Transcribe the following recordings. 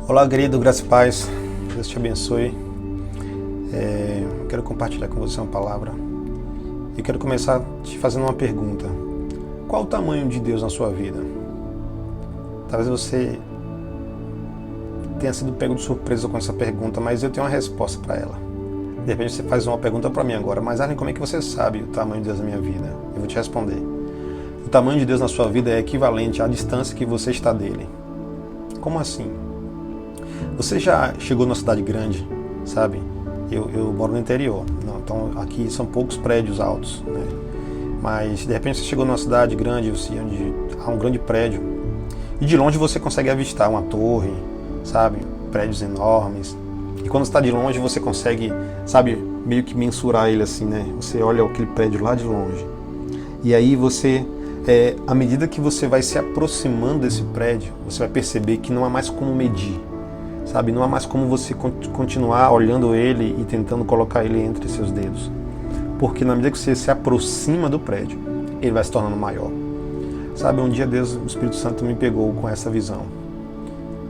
Olá, querido, graça e paz, Deus te abençoe. Quero compartilhar com você uma palavra. Eu quero começar te fazendo uma pergunta. Qual o tamanho de Deus na sua vida? Talvez você tenha sido pego de surpresa com essa pergunta, mas eu tenho uma resposta para ela. De repente você faz uma pergunta para mim agora, mas Arlen, como é que você sabe o tamanho de Deus na minha vida? Eu vou te responder. O tamanho de Deus na sua vida é equivalente à distância que você está dele. Como assim? Você já chegou numa cidade grande, sabe? Eu moro no interior, então aqui são poucos prédios altos, né? Mas de repente você chegou numa cidade grande, onde há um grande prédio, e de longe você consegue avistar uma torre, sabe? Prédios enormes. E quando está de longe você consegue, sabe, meio que mensurar ele assim, né? Você olha aquele prédio lá de longe. E aí você, à medida que você vai se aproximando desse prédio, você vai perceber que não há mais como medir. Sabe, não há mais como você continuar olhando ele e tentando colocar ele entre seus dedos. Porque na medida que você se aproxima do prédio, ele vai se tornando maior. Sabe, um dia Deus, o Espírito Santo me pegou com essa visão.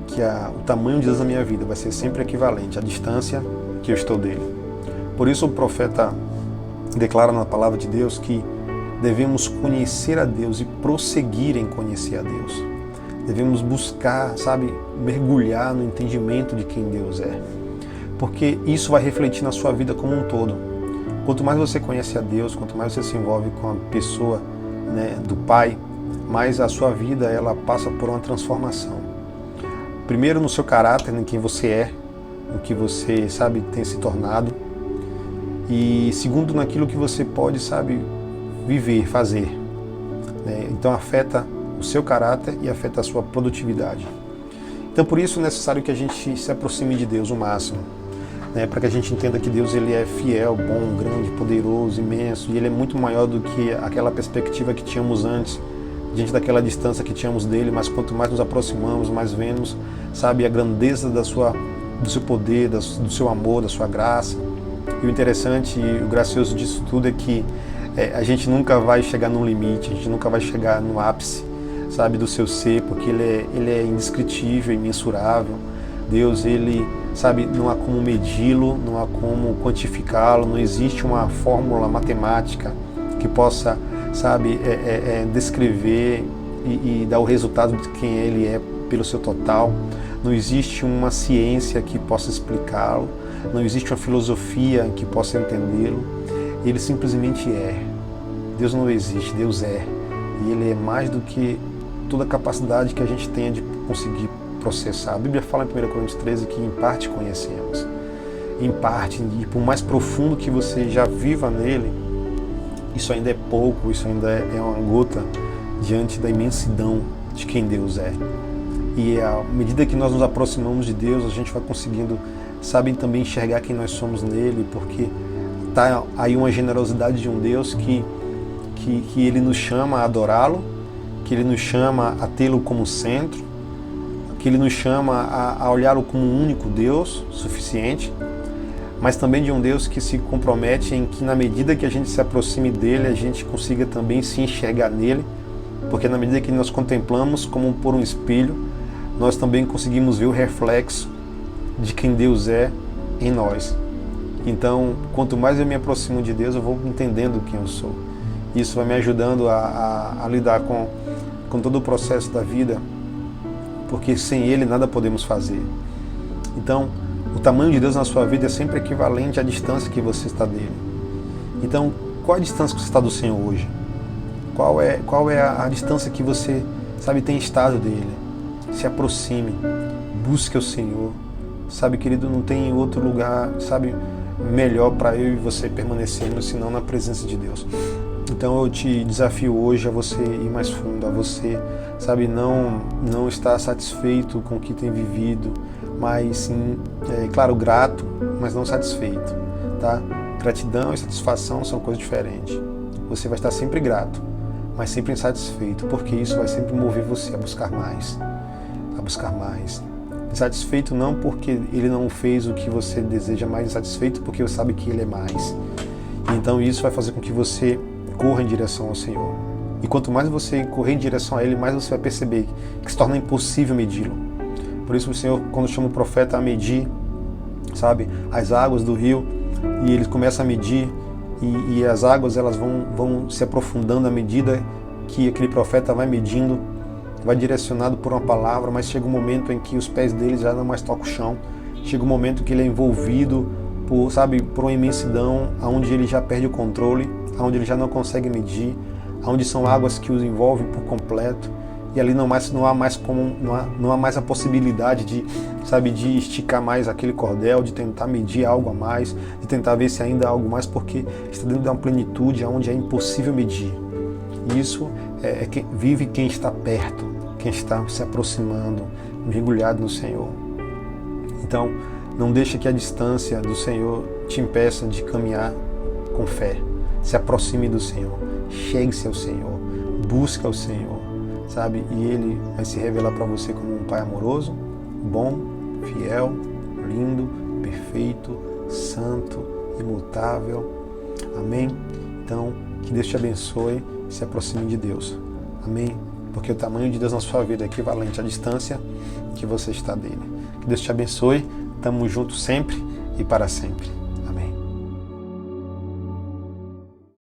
Que o tamanho de Deus na minha vida vai ser sempre equivalente à distância que eu estou dele. Por isso o profeta declara na palavra de Deus que devemos conhecer a Deus e prosseguir em conhecer a Deus. Devemos buscar, sabe, mergulhar no entendimento de quem Deus é. Porque isso vai refletir na sua vida como um todo. Quanto mais você conhece a Deus, quanto mais você se envolve com a pessoa, né, do Pai, mais a sua vida ela passa por uma transformação. Primeiro no seu caráter, em quem você é, no que você, sabe, tem se tornado. E segundo naquilo que você pode, sabe, viver, fazer. Né? Então afeta o seu caráter e afeta a sua produtividade. Então por isso é necessário que a gente se aproxime de Deus o máximo, né? Para que a gente entenda que Deus ele é fiel, bom, grande, poderoso, imenso, e ele é muito maior do que aquela perspectiva que tínhamos antes, diante daquela distância que tínhamos dele, mas quanto mais nos aproximamos, mais vemos, sabe, a grandeza do seu poder, do seu amor, da sua graça. E o interessante e o gracioso disso tudo é que a gente nunca vai chegar no limite, a gente nunca vai chegar no ápice, sabe, do seu ser, porque ele é indescritível, imensurável. Deus, ele, sabe, não há como medi-lo, não há como quantificá-lo, não existe uma fórmula matemática que possa, sabe, descrever e dar o resultado de quem ele é pelo seu total. Não existe uma ciência que possa explicá-lo, não existe uma filosofia que possa entendê-lo. Ele simplesmente é. Deus não existe, Deus é. E ele é mais do que toda a capacidade que a gente tenha de conseguir processar. A Bíblia fala em 1 Coríntios 13 que em parte conhecemos. Em parte, e por mais profundo que você já viva nele, isso ainda é pouco, isso ainda é uma gota diante da imensidão de quem Deus é. E à medida que nós nos aproximamos de Deus, a gente vai conseguindo, sabe, também enxergar quem nós somos nele, porque está aí uma generosidade de um Deus que ele nos chama a adorá-lo, que ele nos chama a tê-lo como centro, que ele nos chama a olhá-lo como um único Deus suficiente, mas também de um Deus que se compromete em que na medida que a gente se aproxime dele, a gente consiga também se enxergar nele, porque na medida que nós contemplamos como por um espelho, nós também conseguimos ver o reflexo de quem Deus é em nós. Então, quanto mais eu me aproximo de Deus, eu vou entendendo quem eu sou. Isso vai me ajudando a lidar com todo o processo da vida, porque sem Ele nada podemos fazer. Então, o tamanho de Deus na sua vida é sempre equivalente à distância que você está dele. Então, qual a distância que você está do Senhor hoje? Qual é a distância que você, sabe, tem estado dele? Se aproxime, busque o Senhor. Sabe, querido, não tem outro lugar, sabe, melhor para eu e você permanecermos senão na presença de Deus. Então eu te desafio hoje a você ir mais fundo, a você, sabe, não estar satisfeito com o que tem vivido, mas sim, claro, grato, mas não satisfeito, tá? Gratidão e satisfação são coisas diferentes. Você vai estar sempre grato, mas sempre insatisfeito, porque isso vai sempre mover você a buscar mais, a buscar mais. Insatisfeito não porque ele não fez o que você deseja, mas insatisfeito porque você sabe que ele é mais. Então isso vai fazer com que você corra em direção ao Senhor. E quanto mais você correr em direção a Ele, mais você vai perceber que se torna impossível medi-lo. Por isso o Senhor, quando chama o profeta a medir, sabe, as águas do rio, e eles começam a medir, e as águas elas vão se aprofundando à medida que aquele profeta vai medindo, vai direcionado por uma palavra, mas chega um momento em que os pés dele já não mais tocam o chão. Chega um momento que ele é envolvido por uma imensidão, onde ele já perde o controle, onde ele já não consegue medir, onde são águas que os envolvem por completo, e ali não há mais a possibilidade de esticar mais aquele cordel, de tentar medir algo a mais, de tentar ver se ainda há algo mais, porque está dentro de uma plenitude onde é impossível medir. E isso vive quem está perto, quem está se aproximando, mergulhado no Senhor. Então, não deixe que a distância do Senhor te impeça de caminhar com fé. Se aproxime do Senhor, chegue-se ao Senhor, busque ao Senhor, sabe? E Ele vai se revelar para você como um Pai amoroso, bom, fiel, lindo, perfeito, santo, imutável. Amém? Então, que Deus te abençoe e se aproxime de Deus. Amém? Porque o tamanho de Deus na sua vida é equivalente à distância que você está dele. Que Deus te abençoe. Tamo junto sempre e para sempre.